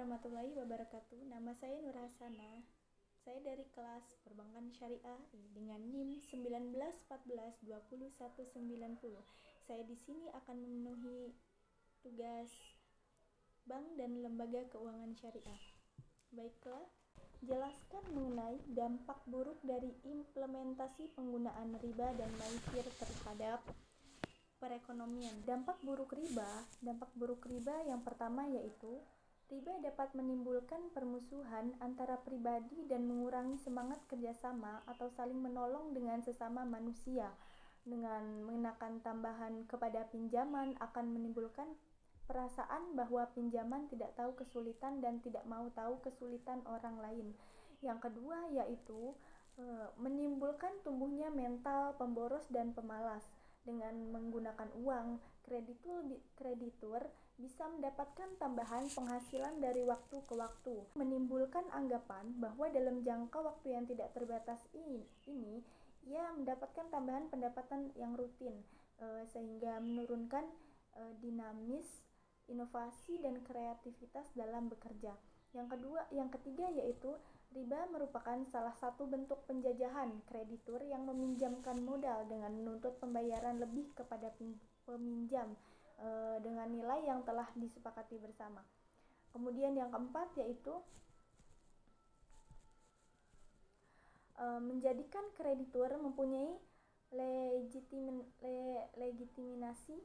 warahmatullahi wabarakatuh. Nama saya Nur Hasana. Saya dari kelas Perbankan Syariah dengan NIM 19142019. Saya di sini akan memenuhi tugas bank dan lembaga keuangan syariah. Baiklah, jelaskan mengenai dampak buruk dari implementasi penggunaan riba dan maisir terhadap perekonomian. Dampak buruk riba yang pertama yaitu riba dapat menimbulkan permusuhan antara pribadi dan mengurangi semangat kerjasama atau saling menolong dengan sesama manusia. Dengan mengenakan tambahan kepada pinjaman akan menimbulkan perasaan bahwa pinjaman tidak tahu kesulitan dan tidak mau tahu kesulitan orang lain. Yang kedua yaitu menimbulkan tumbuhnya mental pemboros dan pemalas. Dengan menggunakan uang, kreditur bisa mendapatkan tambahan penghasilan dari waktu ke waktu, menimbulkan anggapan bahwa dalam jangka waktu yang tidak terbatas ini ia mendapatkan tambahan pendapatan yang rutin, sehingga menurunkan dinamis, inovasi dan kreativitas dalam bekerja. Yang ketiga yaitu riba merupakan salah satu bentuk penjajahan kreditur yang meminjamkan modal dengan menuntut pembayaran lebih kepada peminjam dengan nilai yang telah disepakati bersama. Kemudian yang keempat yaitu menjadikan kreditur mempunyai legitimasi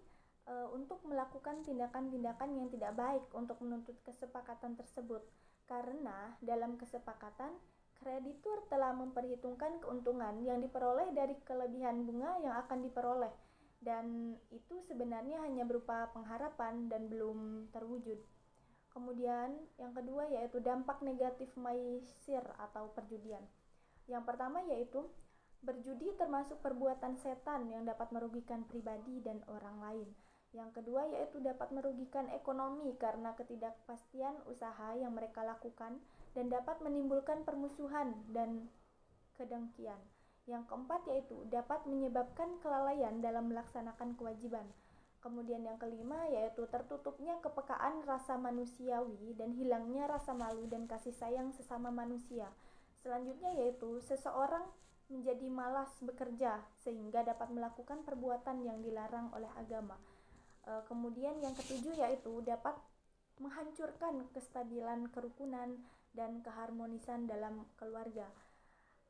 untuk melakukan tindakan-tindakan yang tidak baik untuk menuntut kesepakatan tersebut, karena dalam kesepakatan kreditur telah memperhitungkan keuntungan yang diperoleh dari kelebihan bunga yang akan diperoleh, dan itu sebenarnya hanya berupa pengharapan dan belum terwujud. Kemudian yang kedua yaitu dampak negatif maisir atau perjudian. Yang pertama yaitu berjudi termasuk perbuatan setan yang dapat merugikan pribadi dan orang lain. Yang kedua yaitu dapat merugikan ekonomi karena ketidakpastian usaha yang mereka lakukan dan dapat menimbulkan permusuhan dan kedengkian. Yang keempat yaitu dapat menyebabkan kelalaian dalam melaksanakan kewajiban. Kemudian yang kelima yaitu tertutupnya kepekaan rasa manusiawi dan hilangnya rasa malu dan kasih sayang sesama manusia. Selanjutnya yaitu seseorang menjadi malas bekerja sehingga dapat melakukan perbuatan yang dilarang oleh agama. Kemudian yang ketujuh yaitu dapat menghancurkan kestabilan kerukunan dan keharmonisan dalam keluarga.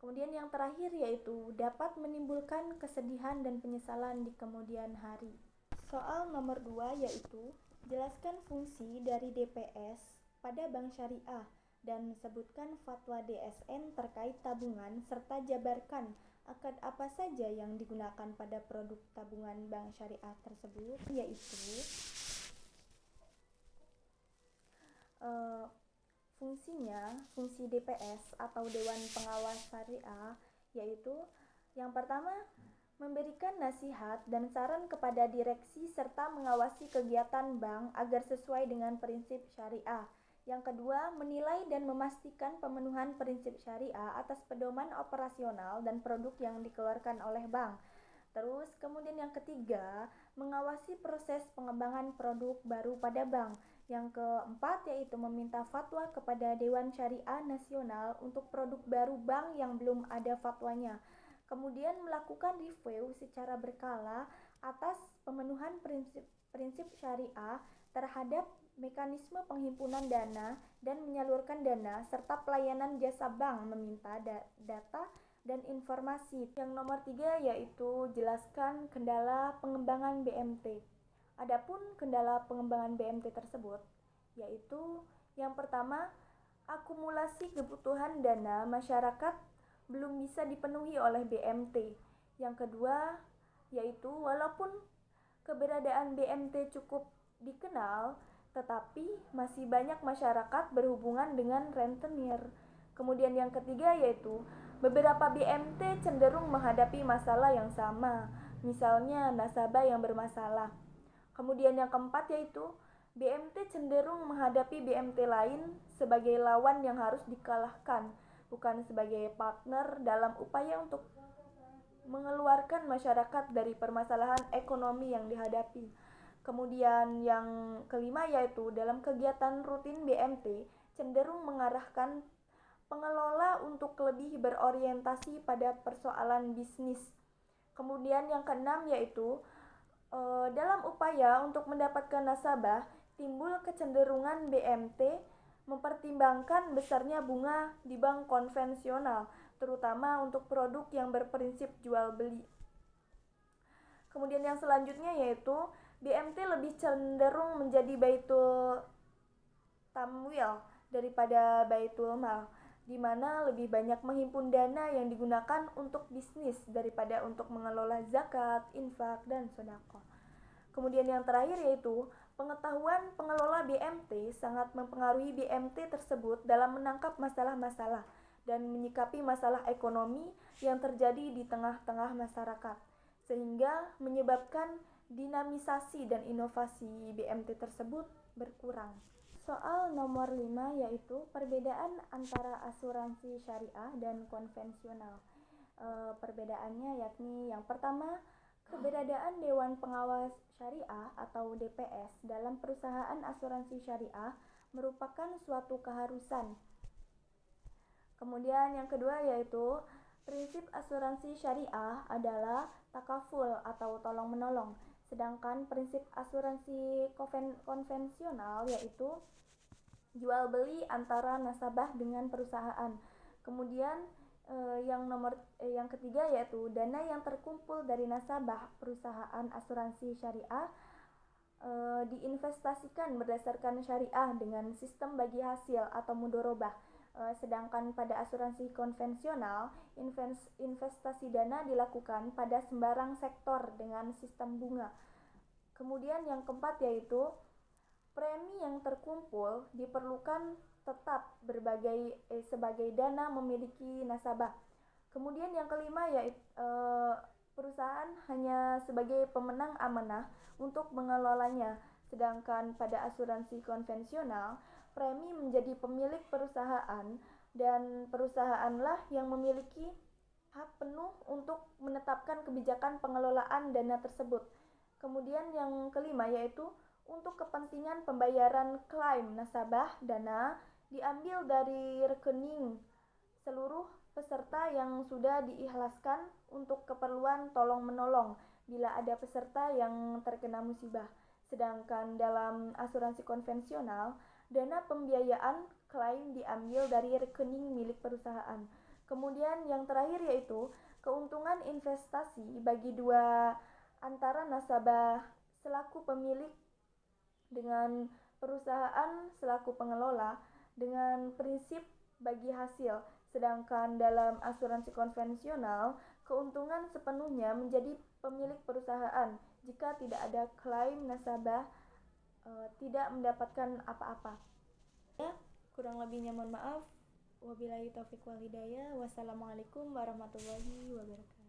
Kemudian yang terakhir yaitu dapat menimbulkan kesedihan dan penyesalan di kemudian hari. Soal nomor 2 yaitu jelaskan fungsi dari DPS pada bank syariah dan sebutkan fatwa DSN terkait tabungan serta jabarkan akad apa saja yang digunakan pada produk tabungan bank syariah tersebut, yaitu fungsi DPS atau Dewan Pengawas Syariah, yaitu yang pertama memberikan nasihat dan saran kepada direksi serta mengawasi kegiatan bank agar sesuai dengan prinsip syariah. Yang kedua, menilai dan memastikan pemenuhan prinsip syariah atas pedoman operasional dan produk yang dikeluarkan oleh bank. Terus kemudian yang ketiga, mengawasi proses pengembangan produk baru pada bank. Yang keempat yaitu meminta fatwa kepada Dewan Syariah Nasional untuk produk baru bank yang belum ada fatwanya. Kemudian melakukan review secara berkala atas pemenuhan prinsip syariah terhadap mekanisme penghimpunan dana dan menyalurkan dana serta pelayanan jasa bank meminta data dan informasi. Yang nomor 3 yaitu jelaskan kendala pengembangan BMT. Adapun kendala pengembangan BMT tersebut yaitu yang pertama, akumulasi kebutuhan dana masyarakat belum bisa dipenuhi oleh BMT. Yang kedua yaitu walaupun keberadaan BMT cukup dikenal, tetapi masih banyak masyarakat berhubungan dengan rentenir. Kemudian yang ketiga yaitu beberapa BMT cenderung menghadapi masalah yang sama, misalnya nasabah yang bermasalah. Kemudian yang keempat yaitu BMT cenderung menghadapi BMT lain sebagai lawan yang harus dikalahkan, bukan sebagai partner dalam upaya untuk mengeluarkan masyarakat dari permasalahan ekonomi yang dihadapi. Kemudian yang kelima yaitu dalam kegiatan rutin BMT cenderung mengarahkan pengelola untuk lebih berorientasi pada persoalan bisnis. Kemudian yang keenam yaitu dalam upaya untuk mendapatkan nasabah, timbul kecenderungan BMT mempertimbangkan besarnya bunga di bank konvensional, terutama untuk produk yang berprinsip jual beli. Kemudian yang selanjutnya yaitu BMT lebih cenderung menjadi baitul tamwil daripada baitul mal, di mana lebih banyak menghimpun dana yang digunakan untuk bisnis daripada untuk mengelola zakat, infak, dan sedekah. Kemudian yang terakhir yaitu pengetahuan pengelola BMT sangat mempengaruhi BMT tersebut dalam menangkap masalah-masalah dan menyikapi masalah ekonomi yang terjadi di tengah-tengah masyarakat, sehingga menyebabkan dinamisasi dan inovasi BMT tersebut berkurang. Soal nomor 5 yaitu perbedaan antara asuransi syariah dan konvensional. Perbedaannya yakni yang pertama, keberadaan Dewan Pengawas Syariah atau DPS dalam perusahaan asuransi syariah merupakan suatu keharusan. Kemudian yang kedua yaitu prinsip asuransi syariah adalah takaful atau tolong-menolong, sedangkan prinsip asuransi konvensional yaitu jual beli antara nasabah dengan perusahaan. Kemudian yang ketiga yaitu dana yang terkumpul dari nasabah perusahaan asuransi syariah diinvestasikan berdasarkan syariah dengan sistem bagi hasil atau mudorobah. Sedangkan pada asuransi konvensional, investasi dana dilakukan pada sembarang sektor dengan sistem bunga. Kemudian yang keempat yaitu premi yang terkumpul diperlukan tetap sebagai dana memiliki nasabah. Kemudian yang kelima yaitu perusahaan hanya sebagai pemenang amanah untuk mengelolanya. Sedangkan pada asuransi konvensional, premi menjadi pemilik perusahaan dan perusahaanlah yang memiliki hak penuh untuk menetapkan kebijakan pengelolaan dana tersebut. Kemudian yang kelima yaitu untuk kepentingan pembayaran klaim nasabah, dana diambil dari rekening seluruh peserta yang sudah diikhlaskan untuk keperluan tolong-menolong bila ada peserta yang terkena musibah. Sedangkan dalam asuransi konvensional, dana pembiayaan klaim diambil dari rekening milik perusahaan. Kemudian yang terakhir yaitu keuntungan investasi bagi dua antara nasabah selaku pemilik dengan perusahaan selaku pengelola dengan prinsip bagi hasil. Sedangkan dalam asuransi konvensional, keuntungan sepenuhnya menjadi pemilik perusahaan jika tidak ada klaim nasabah tidak mendapatkan apa-apa. Ya, kurang lebihnya mohon maaf. Wabillahi taufiq wal hidayah. Wassalamualaikum warahmatullahi wabarakatuh.